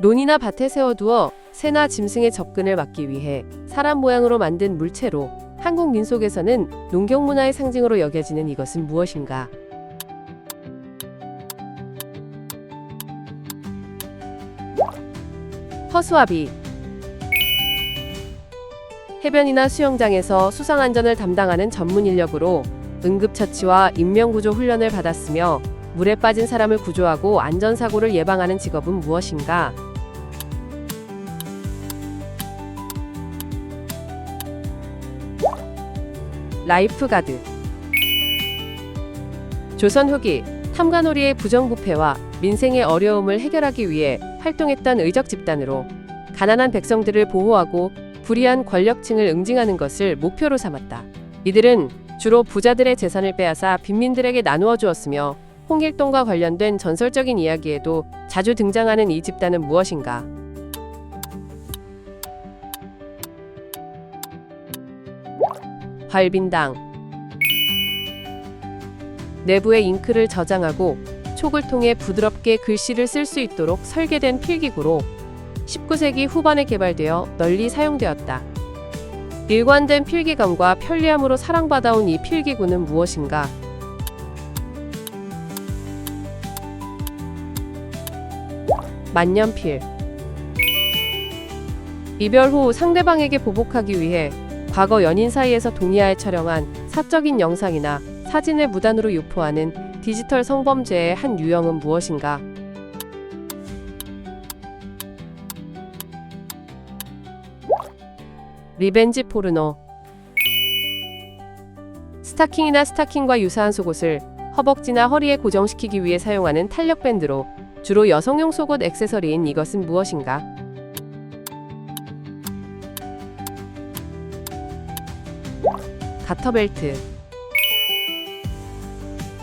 논이나 밭에 세워두어 새나 짐승의 접근을 막기 위해 사람 모양으로 만든 물체로 한국 민속에서는 농경문화의 상징으로 여겨지는 이것은 무엇인가? 허수아비. 해변이나 수영장에서 수상안전을 담당하는 전문 인력으로 응급처치와 인명구조 훈련을 받았으며 물에 빠진 사람을 구조하고 안전사고를 예방하는 직업은 무엇인가? 라이프가드. 조선 후기 탐관오리의 부정부패와 민생의 어려움을 해결하기 위해 활동했던 의적 집단으로 가난한 백성들을 보호하고 불의한 권력층을 응징하는 것을 목표로 삼았다. 이들은 주로 부자들의 재산을 빼앗아 빈민들에게 나누어 주었으며 홍길동과 관련된 전설적인 이야기에도 자주 등장하는 이 집단은 무엇인가? 활빈당. 내부에 잉크를 저장하고 촉을 통해 부드럽게 글씨를 쓸 수 있도록 설계된 필기구로 19세기 후반에 개발되어 널리 사용되었다. 일관된 필기감과 편리함으로 사랑받아온 이 필기구는 무엇인가? 만년필. 이별 후 상대방에게 보복하기 위해 과거 연인 사이에서 동의하에 촬영한 사적인 영상이나 사진을 무단으로 유포하는 디지털 성범죄의 한 유형은 무엇인가? 리벤지 포르노. 스타킹이나 스타킹과 유사한 속옷을 허벅지나 허리에 고정시키기 위해 사용하는 탄력 밴드로 주로 여성용 속옷 액세서리인 이것은 무엇인가? 가터벨트.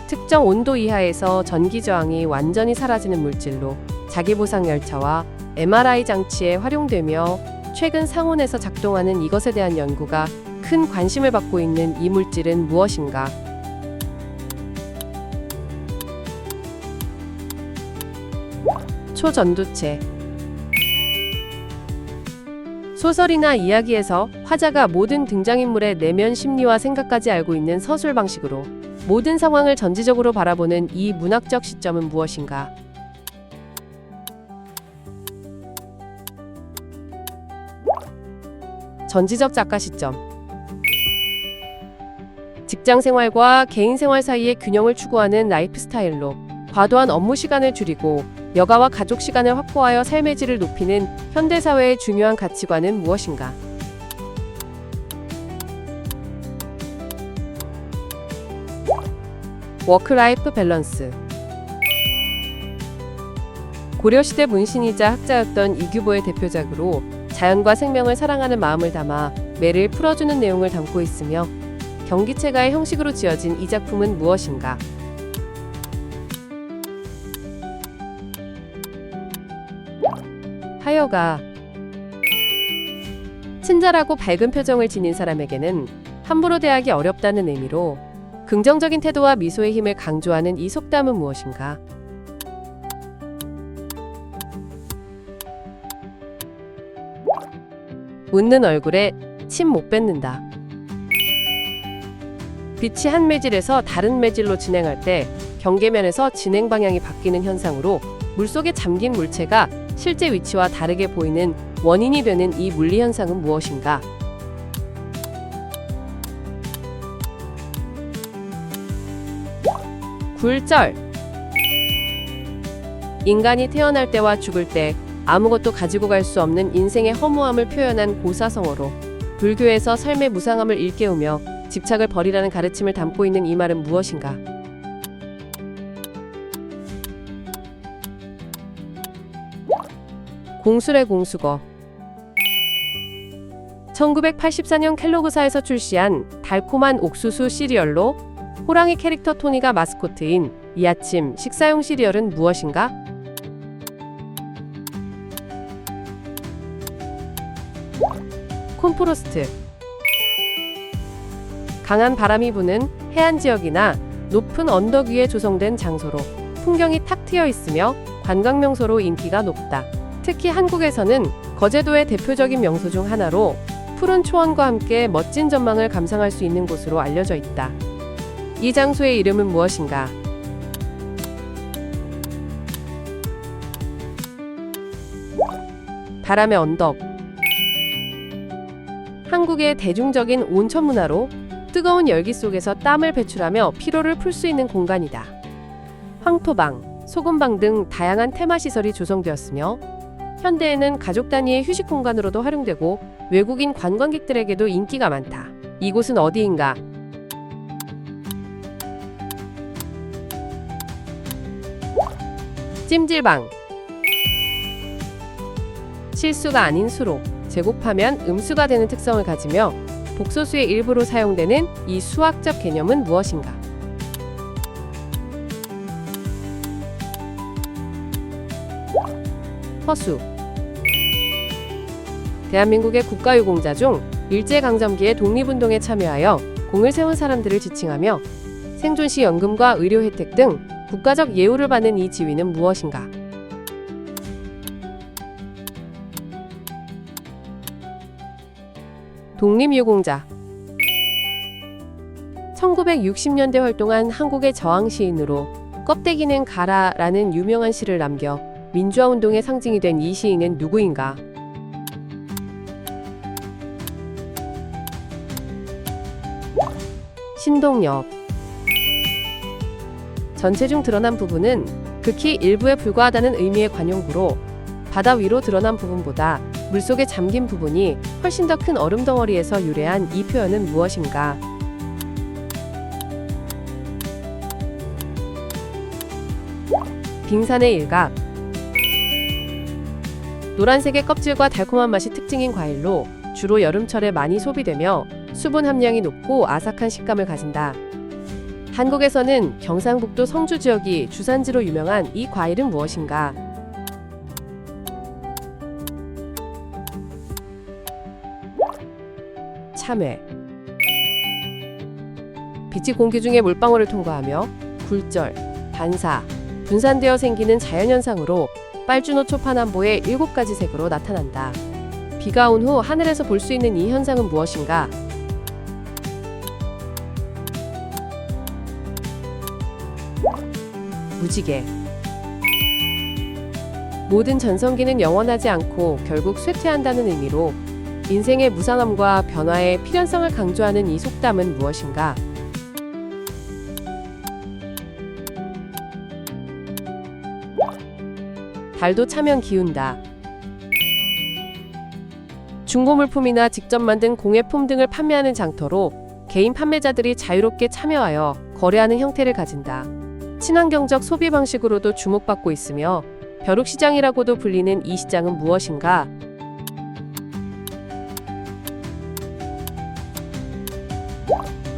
특정 온도 이하에서 전기 저항이 완전히 사라지는 물질로 자기보상열차와 MRI 장치에 활용되며 최근 상온에서 작동하는 이것에 대한 연구가 큰 관심을 받고 있는 이 물질은 무엇인가? 초전도체. 소설이나 이야기에서 화자가 모든 등장인물의 내면 심리와 생각까지 알고 있는 서술 방식으로 모든 상황을 전지적으로 바라보는 이 문학적 시점은 무엇인가? 전지적 작가 시점. 직장 생활과 개인 생활 사이의 균형을 추구하는 라이프 스타일로 과도한 업무 시간을 줄이고 여가와 가족 시간을 확보하여 삶의 질을 높이는 현대사회의 중요한 가치관은 무엇인가? 워크라이프 밸런스. 고려시대 문신이자 학자였던 이규보의 대표작으로 자연과 생명을 사랑하는 마음을 담아 매를 풀어주는 내용을 담고 있으며 경기체가의 형식으로 지어진 이 작품은 무엇인가? 하여가. 친절하고 밝은 표정을 지닌 사람에게는 함부로 대하기 어렵다는 의미로 긍정적인 태도와 미소의 힘을 강조하는 이 속담은 무엇인가? 웃는 얼굴에 침 못 뱉는다. 빛이 한 매질에서 다른 매질로 진행할 때 경계면에서 진행 방향이 바뀌는 현상으로 물속에 잠긴 물체가 실제 위치와 다르게 보이는 원인이 되는 이 물리 현상은 무엇인가? 굴절. 인간이 태어날 때와 죽을 때 아무것도 가지고 갈 수 없는 인생의 허무함을 표현한 고사성어로 불교에서 삶의 무상함을 일깨우며 집착을 버리라는 가르침을 담고 있는 이 말은 무엇인가? 공술의 공수거. 1984년 켈로그사에서 출시한 달콤한 옥수수 시리얼로 호랑이 캐릭터 토니가 마스코트인 이 아침 식사용 시리얼은 무엇인가? 콘프로스트. 강한 바람이 부는 해안 지역이나 높은 언덕 위에 조성된 장소로 풍경이 탁 트여 있으며 관광 명소로 인기가 높다. 특히 한국에서는 거제도의 대표적인 명소 중 하나로 푸른 초원과 함께 멋진 전망을 감상할 수 있는 곳으로 알려져 있다. 이 장소의 이름은 무엇인가? 바람의 언덕. 한국의 대중적인 온천 문화로 뜨거운 열기 속에서 땀을 배출하며 피로를 풀 수 있는 공간이다. 황토방, 소금방 등 다양한 테마 시설이 조성되었으며 현대에는 가족 단위의 휴식 공간으로도 활용되고 외국인 관광객들에게도 인기가 많다. 이곳은 어디인가? 찜질방. 실수가 아닌 수로 제곱하면 음수가 되는 특성을 가지며 복소수의 일부로 사용되는 이 수학적 개념은 무엇인가? 허수. 대한민국의 국가유공자 중 일제강점기의 독립운동에 참여하여 공을 세운 사람들을 지칭하며 생존시 연금과 의료 혜택 등 국가적 예우를 받는 이 지위는 무엇인가? 독립유공자. 1960년대 활동한 한국의 저항 시인으로 껍데기는 가라라는 유명한 시를 남겨 민주화 운동의 상징이 된 이 시인은 누구인가? 신동엽. 전체 중 드러난 부분은 극히 일부에 불과하다는 의미의 관용구로 바다 위로 드러난 부분보다 물속에 잠긴 부분이 훨씬 더 큰 얼음 덩어리에서 유래한 이 표현은 무엇인가? 빙산의 일각. 노란색의 껍질과 달콤한 맛이 특징인 과일로 주로 여름철에 많이 소비되며 수분 함량이 높고 아삭한 식감을 가진다. 한국에서는 경상북도 성주 지역이 주산지로 유명한 이 과일은 무엇인가? 참외. 빛이 공기 중에 물방울을 통과하며 굴절, 반사, 분산되어 생기는 자연현상으로 빨주노초 파남보의 7가지 색으로 나타난다. 비가 온 후 하늘에서 볼 수 있는 이 현상은 무엇인가? 무지개. 모든 전성기는 영원하지 않고 결국 쇠퇴한다는 의미로 인생의 무상함과 변화의 필연성을 강조하는 이 속담은 무엇인가? 달도 차면 기운다. 중고물품이나 직접 만든 공예품 등을 판매하는 장터로 개인 판매자들이 자유롭게 참여하여 거래하는 형태를 가진다. 친환경적 소비 방식으로도 주목받고 있으며 벼룩시장이라고도 불리는 이 시장은 무엇인가?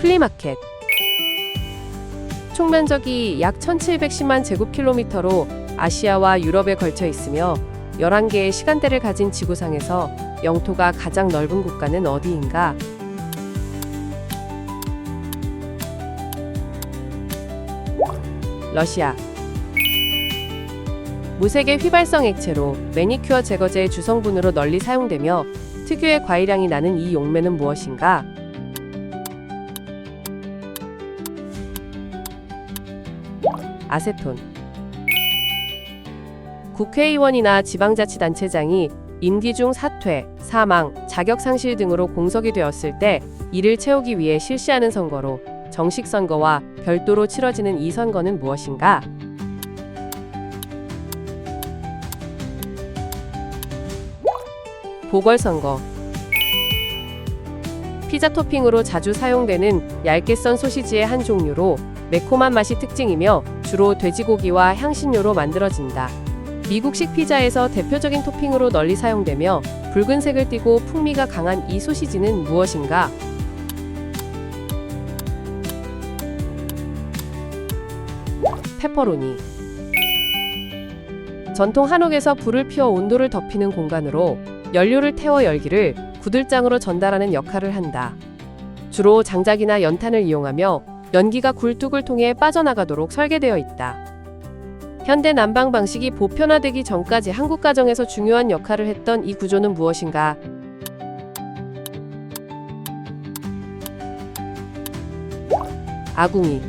플리마켓. 총 면적이 약 1710만 제곱킬로미터로 아시아와 유럽에 걸쳐 있으며 11개의 시간대를 가진 지구상에서 영토가 가장 넓은 국가는 어디인가? 러시아. 무색의 휘발성 액체로 매니큐어 제거제의 주성분으로 널리 사용되며 특유의 과일향이 나는 이 용매는 무엇인가? 아세톤. 국회의원이나 지방자치단체장이 임기 중 사퇴, 사망, 자격상실 등으로 공석이 되었을 때 이를 채우기 위해 실시하는 선거로 정식 선거와 별도로 치러지는 이 선거는 무엇인가? 보궐선거. 피자 토핑으로 자주 사용되는 얇게 썬 소시지의 한 종류로 매콤한 맛이 특징이며 주로 돼지고기와 향신료로 만들어진다. 미국식 피자에서 대표적인 토핑으로 널리 사용되며 붉은색을 띠고 풍미가 강한 이 소시지는 무엇인가? 페퍼로니. 전통 한옥에서 불을 피워 온도를 덮이는 공간으로 연료를 태워 열기를 구들장으로 전달하는 역할을 한다. 주로 장작이나 연탄을 이용하며 연기가 굴뚝을 통해 빠져나가도록 설계되어 있다. 현대 난방 방식이 보편화되기 전까지 한국 가정에서 중요한 역할을 했던 이 구조는 무엇인가? 아궁이.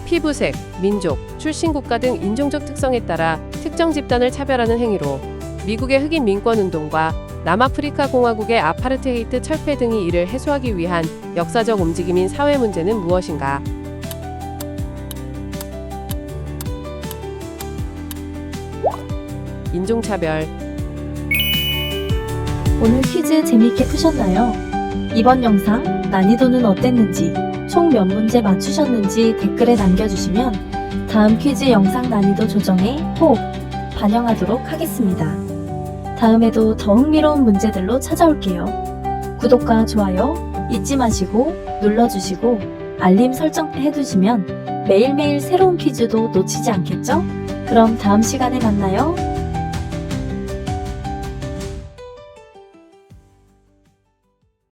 피부색, 민족, 출신 국가 등 인종적 특성에 따라 특정 집단을 차별하는 행위로 미국의 흑인 민권운동과 남아프리카 공화국의 아파르테헤이트 철폐 등이 이를 해소하기 위한 역사적 움직임인 사회 문제는 무엇인가? 인종차별. 오늘 퀴즈 재미있게 푸셨나요? 이번 영상 난이도는 어땠는지, 총 몇 문제 맞추셨는지 댓글에 남겨주시면 다음 퀴즈 영상 난이도 조정에 꼭 반영하도록 하겠습니다. 다음에도 더 흥미로운 문제들로 찾아올게요. 구독과 좋아요 잊지 마시고 눌러주시고 알림 설정 해두시면 매일매일 새로운 퀴즈도 놓치지 않겠죠? 그럼 다음 시간에 만나요.